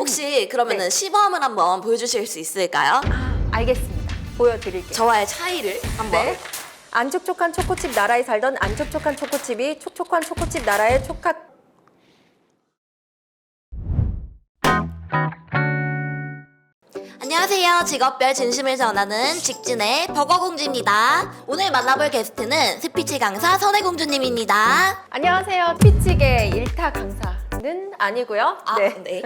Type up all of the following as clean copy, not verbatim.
혹시 그러면은 네. 시범을 한번 보여주실 수 있을까요? 알겠습니다. 보여드릴게요. 저와의 차이를 한번. 네. 안 촉촉한 초코칩 나라에 살던 안 촉촉한 초코칩이 촉촉한 초코칩 나라의 안녕하세요. 직업별 진심을 전하는 직진의 버거공주입니다. 오늘 만나볼 게스트는 스피치 강사 선혜공주님입니다. 안녕하세요. 스피치계 1타 강사는 아니고요. 네. 네.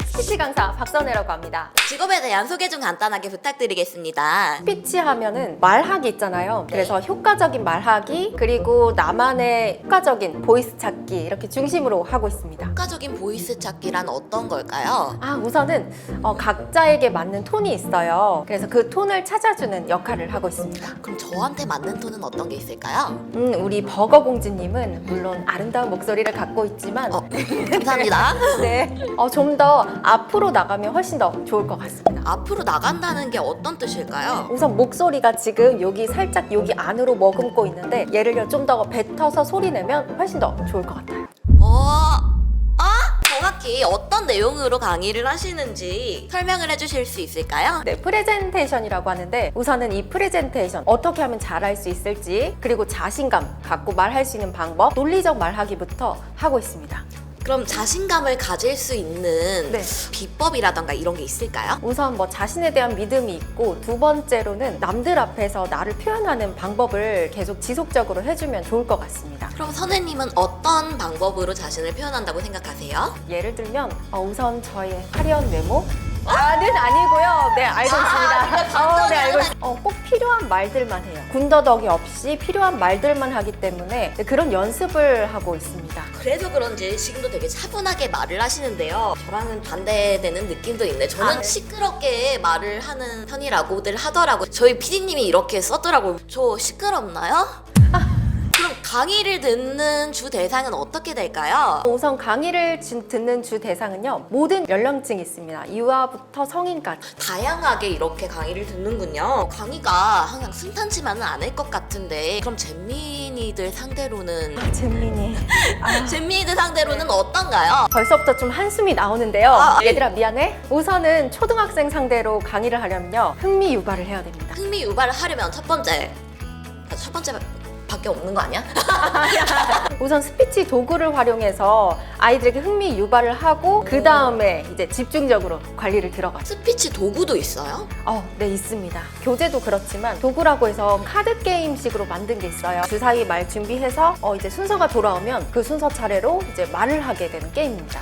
스피치 강사 박선혜라고 합니다. 직업에 대한 소개 좀 간단하게 부탁드리겠습니다. 스피치 하면은 말하기 있잖아요. 그래서 효과적인 말하기 그리고 나만의 효과적인 보이스 찾기 이렇게 중심으로 하고 있습니다. 효과적인 보이스 찾기란 어떤 걸까요? 우선은 각자에게 맞는 톤이 있어요. 그래서 그 톤을 찾아주는 역할을 하고 있습니다. 그럼 저한테 맞는 톤은 어떤 게 있을까요? 우리 버거공주님은 물론 아름다운 목소리를 갖고 있지만 감사합니다. 네, 좀 더 앞으로 나가면 훨씬 더 좋을 것 같습니다. 앞으로 나간다는 게 어떤 뜻일까요? 우선 목소리가 지금 여기 살짝 여기 안으로 머금고 있는데 얘를 좀 더 뱉어서 소리 내면 훨씬 더 좋을 것 같아요. 정확히 어떤 내용으로 강의를 하시는지 설명을 해주실 수 있을까요? 네, 프레젠테이션이라고 하는데 우선은 이 프레젠테이션 어떻게 하면 잘할 수 있을지 그리고 자신감 갖고 말할 수 있는 방법, 논리적 말하기부터 하고 있습니다. 그럼 자신감을 가질 수 있는 네. 비법이라던가 이런 게 있을까요? 우선 자신에 대한 믿음이 있고 두 번째로는 남들 앞에서 나를 표현하는 방법을 계속 지속적으로 해주면 좋을 것 같습니다. 그럼 선생님은 어떤 방법으로 자신을 표현한다고 생각하세요? 예를 들면 우선 저의 화려한 외모 는 아니고요. 네, 알고 있습니다. 네, 알고 있습니다. 꼭 필요한 말들만 해요. 군더더기 없이 필요한 말들만 하기 때문에 그런 연습을 하고 있습니다. 그래서 그런지 지금도 되게 차분하게 말을 하시는데요. 저랑은 반대되는 느낌도 있네. 저는 네. 시끄럽게 말을 하는 편이라고들 하더라고요. 저희 PD님이 이렇게 썼더라고요. 저 시끄럽나요? 그럼 강의를 듣는 주 대상은 어떻게 될까요? 우선 강의를 듣는 주 대상은요. 모든 연령층이 있습니다. 유아부터 성인까지. 다양하게 이렇게 강의를 듣는군요. 강의가 항상 순탄치만은 않을 것 같은데 그럼 잼민이들 상대로는 잼민이. 잼민이들 상대로는 어떤가요? 벌써부터 좀 한숨이 나오는데요. 예. 얘들아 미안해. 우선은 초등학생 상대로 강의를 하려면요. 흥미 유발을 해야 됩니다. 흥미 유발을 하려면 첫 번째 밖에 없는 거 아니야? 우선 스피치 도구를 활용해서 아이들에게 흥미 유발을 하고 그 다음에 이제 집중적으로 관리를 들어가죠. 스피치 도구도 있어요? 네, 있습니다. 교재도 그렇지만 도구라고 해서 카드 게임식으로 만든 게 있어요. 주사위 말 준비해서 이제 순서가 돌아오면 그 순서 차례로 이제 말을 하게 되는 게임입니다.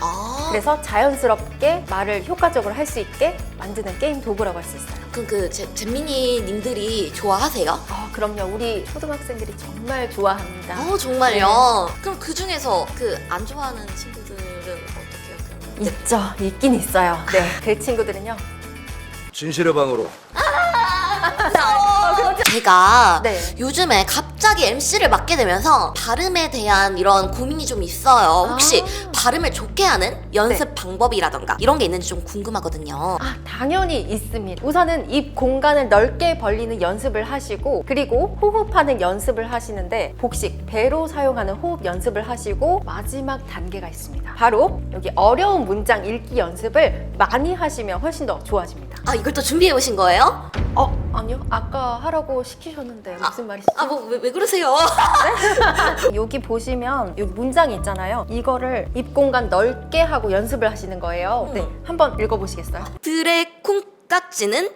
그래서 자연스럽게 말을 효과적으로 할 수 있게 만드는 게임 도구라고 할 수 있어요. 그럼 그 잼민이님들이 좋아하세요? 그럼요. 우리 초등학생들이 정말 좋아합니다. 정말요? 그럼 그 중에서 그 안 좋아하는 친구들은 어떻게 해요? 있죠. 있긴 있어요. 네. 그 친구들은요. 진실의 방으로. 제가 네. 요즘에 갑자기 MC를 맡게 되면서 발음에 대한 이런 고민이 좀 있어요. 혹시 발음을 좋게 하는 연습 방법이라던가 이런 게 있는지 좀 궁금하거든요. 당연히 있습니다. 우선은 입 공간을 넓게 벌리는 연습을 하시고 그리고 호흡하는 연습을 하시는데 복식, 배로 사용하는 호흡 연습을 하시고 마지막 단계가 있습니다. 바로 여기 어려운 문장 읽기 연습을 많이 하시면 훨씬 더 좋아집니다. 이걸 또 준비해 오신 거예요? 아니요. 아까 하라고 시키셨는데 무슨 말이시죠? 왜 그러세요? 여기 보시면 여기 문장이 있잖아요. 이거를 입 공간 넓게 하고 연습을 하시는 거예요. 네, 한번 읽어보시겠어요? 들의 콩깍지는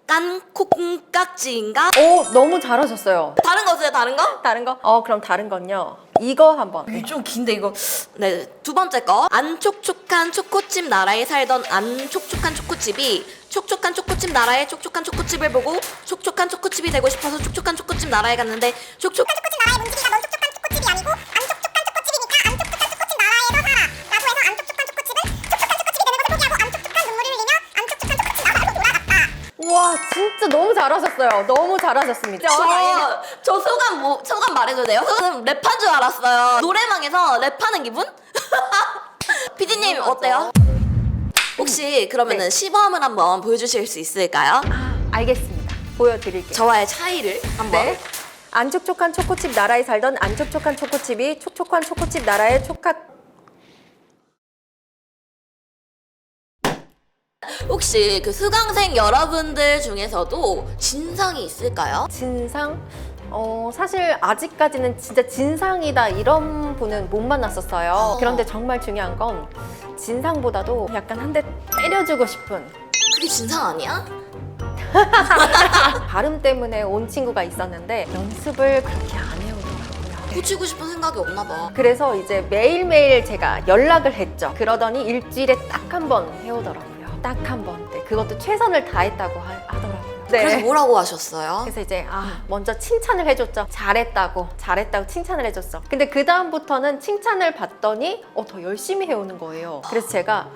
깐 콩깍지인가? 너무 잘하셨어요. 다른 거 없어요? 다른 거? 다른 거? 그럼 다른 건요. 이거 한번. 좀 긴데 이거. 네, 두 번째 거. 안 촉촉한 초코칩 나라에 살던 안 촉촉한 초코칩이 촉촉한 초코칩 나라의 촉촉한 초코칩을 보고 촉촉한 초코칩이 되고 싶어서 촉촉한 초코칩 나라에 갔는데 촉촉한 초코칩 나라의 문지기가 넌 촉촉한 초코칩이 아니고 안 촉촉한 초코칩이니까 안 촉촉한 초코칩 나라에서 살아 라고 해서 안 촉촉한 초코칩은 촉촉한 초코칩이 되는 것을 포기하고 안 촉촉한 눈물을 흘리며 안 촉촉한 초코칩 나라로 돌아갔다. 와, 진짜 너무 잘하셨어요. 너무 잘하셨습니다. 저 소감 말해도 돼요? 저는 랩한 줄 알았어요. 노래방에서 랩하는 기분? 피디님 어때요? 혹시 그러면은 시범을 한번 보여주실 수 있을까요? 알겠습니다. 보여드릴게요. 저와의 차이를 한번. 네. 안 촉촉한 초코칩 나라에 살던 안 촉촉한 초코칩이 촉촉한 초코칩 나라의 혹시 그 수강생 여러분들 중에서도 진상이 있을까요? 진상? 사실 아직까지는 진짜 진상이다 이런 분은 못 만났었어요. 그런데 정말 중요한 건 진상보다도 약간 한 대 때려주고 싶은 그게 진상 아니야? 발음 때문에 온 친구가 있었는데 연습을 그렇게 안 해오더라고요. 고치고 싶은 생각이 없나 봐. 그래서 이제 매일매일 제가 연락을 했죠. 그러더니 일주일에 딱 한 번 해오더라고요. 딱 한 번. 네, 그것도 최선을 다했다고 하더라고요. 그래서 뭐라고 하셨어요? 그래서 이제 먼저 칭찬을 해줬죠. 잘했다고 칭찬을 해줬어. 근데 그 다음부터는 칭찬을 받더니 더 열심히 해오는 거예요. 그래서 제가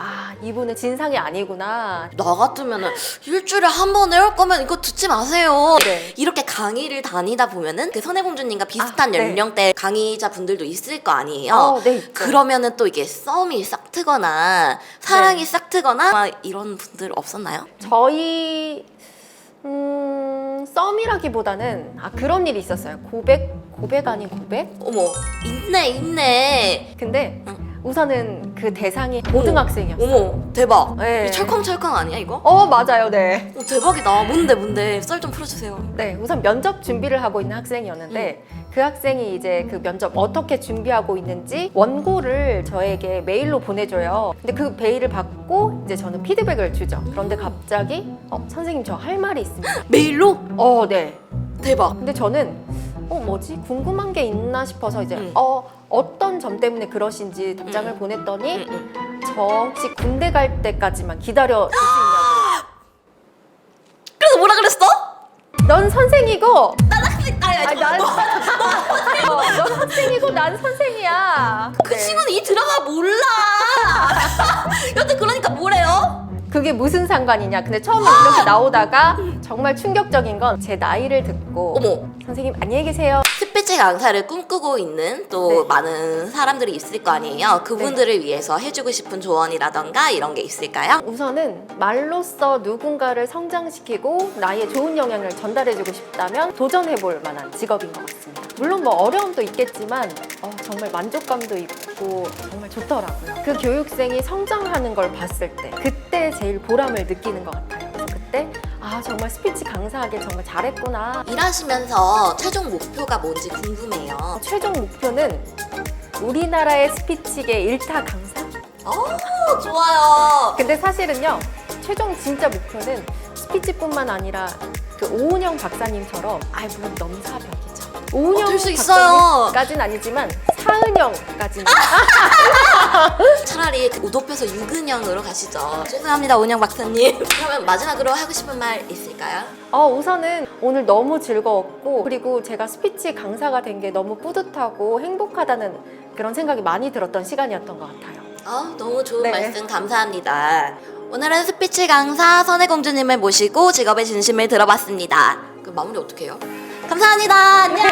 이분은 진상이 아니구나. 나 같으면은 일주일에 한 번 해올 거면 이거 듣지 마세요. 네. 이렇게 강의를 다니다 보면은 그 선혜공주님과 비슷한 네. 연령대 강의자 분들도 있을 거 아니에요. 네, 있죠. 그러면은 또 이게 썸이 싹 트거나 사랑이 싹 트거나 막 이런 분들 없었나요? 저희 썸이라기보다는 그런 일이 있었어요. 고백 아닌 고백? 어머, 있네. 근데 우선은 그 대상이 고등학생이었어요. 어머, 대박. 네. 이 철컹철컹 아니야 이거? 맞아요, 네. 대박이다. 뭔데? 썰 좀 풀어주세요. 네, 우선 면접 준비를 하고 있는 학생이었는데 그 학생이 이제 그 면접 어떻게 준비하고 있는지 원고를 저에게 메일로 보내줘요. 근데 그 메일을 받고 이제 저는 피드백을 주죠. 그런데 갑자기 선생님 저 할 말이 있습니다. 메일로? 네. 대박. 근데 저는 뭐지? 궁금한 게 있나 싶어서 이제 응. 어떤 점 때문에 그러신지 답장을 보냈더니 응. 저 혹시 군대 갈 때까지만 기다려 줄 수 있냐고. 그래서 뭐라 그랬어? 넌 선생이고 난 학생. 넌 학생이고 난 선생이야. 그 네. 친구는 이 드라마 몰라. 여튼 그러니까 뭐래요? 그게 무슨 상관이냐. 근데 처음에 이렇게 나오다가 정말 충격적인 건 제 나이를 듣고 어머. 선생님 안녕히 계세요. 스피치 강사를 꿈꾸고 있는 또 네. 많은 사람들이 있을 거 아니에요. 그분들을 위해서 해주고 싶은 조언이라던가 이런 게 있을까요? 우선은 말로써 누군가를 성장시키고 나의 좋은 영향을 전달해주고 싶다면 도전해볼 만한 직업인 것 같습니다. 물론 뭐 어려움도 있겠지만 정말 만족감도 있고 정말 좋더라고요. 그 교육생이 성장하는 걸 봤을 때 그때 제일 보람을 느끼는 것 같아요. 그래서 그때 정말 스피치 강사하길 정말 잘했구나. 일하시면서 최종 목표가 뭔지 궁금해요. 최종 목표는 우리나라의 스피치계 1타 강사? 좋아요. 근데 사실은요, 최종 진짜 목표는 스피치뿐만 아니라 그 오은영 박사님처럼 물론 넘사벽이죠. 오은영 될수 있어요. 박사님까지는 아니지만 사은영까지는. 차라리 그 우도표서 유근영으로 가시죠. 죄송합니다, 오은영 박사님. 그러면 마지막으로 하고 싶은 말 있을까요? 우선은 오늘 너무 즐거웠고 그리고 제가 스피치 강사가 된 게 너무 뿌듯하고 행복하다는 그런 생각이 많이 들었던 시간이었던 것 같아요. 너무 좋은 네. 말씀 감사합니다. 오늘은 스피치 강사 선혜공주님을 모시고 직업의 진심을 들어봤습니다. 그 마무리 어떻게 해요? 감사합니다. 안녕.